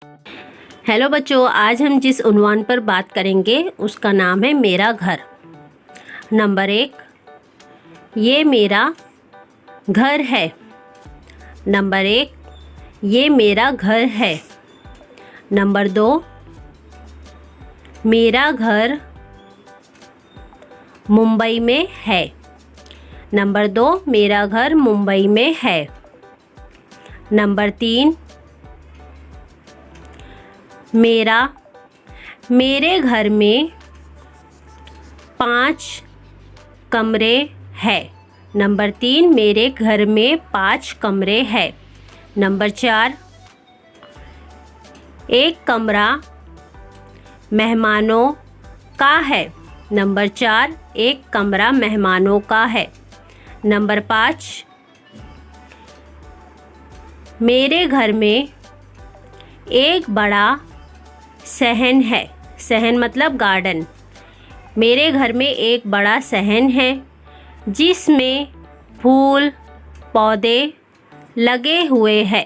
Hello बच्चों, आज हम जिस उन्वान पर बात करेंगे उसका नाम है मेरा घर। नंबर 1, ये मेरा घर है। नंबर 1, ये मेरा घर है। नंबर 2, मेरा घर मुंबई में है। नंबर 2, मेरा घर मुंबई में है। नंबर 3, मेरे घर में 5 कमरे हैं। नंबर 3, मेरे घर में 5 कमरे हैं। नंबर 4, एक कमरा मेहमानों का है। नंबर 4, एक कमरा मेहमानों का है। नंबर 5, मेरे घर में एक बड़ा सहन है। सहन मतलब गार्डन। मेरे घर में एक बड़ा सहन है जिसमें फूल पौधे लगे हुए हैं।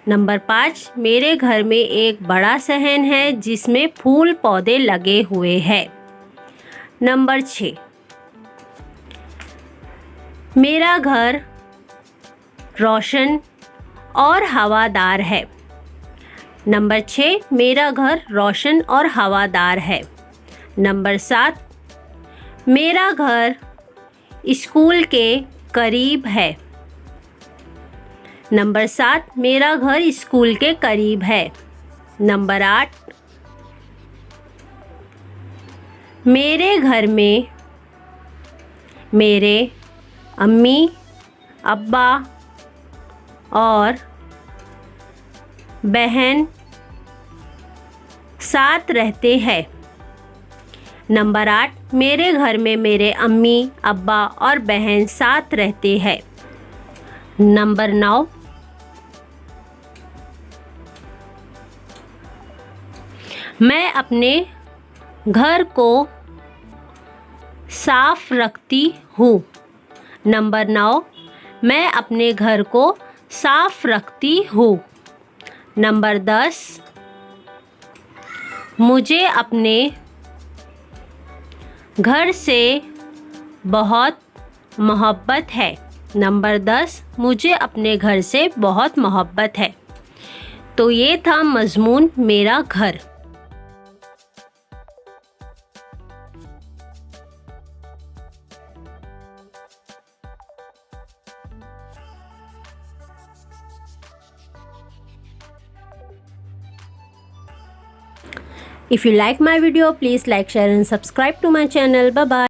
नंबर 5, मेरे घर में एक बड़ा सहन है जिसमें फूल पौधे लगे हुए हैं। नंबर 6, मेरा घर रोशन और हवादार है। नंबर 6, मेरा घर रोशन और हवादार है। नंबर 7, मेरा घर स्कूल के करीब है। नंबर 7, मेरा घर स्कूल के करीब है। नंबर 8, मेरे घर में मेरे अम्मी अब्बा और बहन साथ रहते हैं। नंबर 8, मेरे घर में मेरे अम्मी अब्बा और बहन साथ रहते हैं। नंबर 9, मैं अपने घर को साफ रखती हूँ। नंबर 9, मैं अपने घर को साफ रखती हूँ। नंबर 10, मुझे अपने घर से बहुत मोहब्बत है। नंबर 10, मुझे अपने घर से बहुत मोहब्बत है। तो ये था मज़मून मेरा घर। If you like my video, please like, share and subscribe to my channel. Bye bye.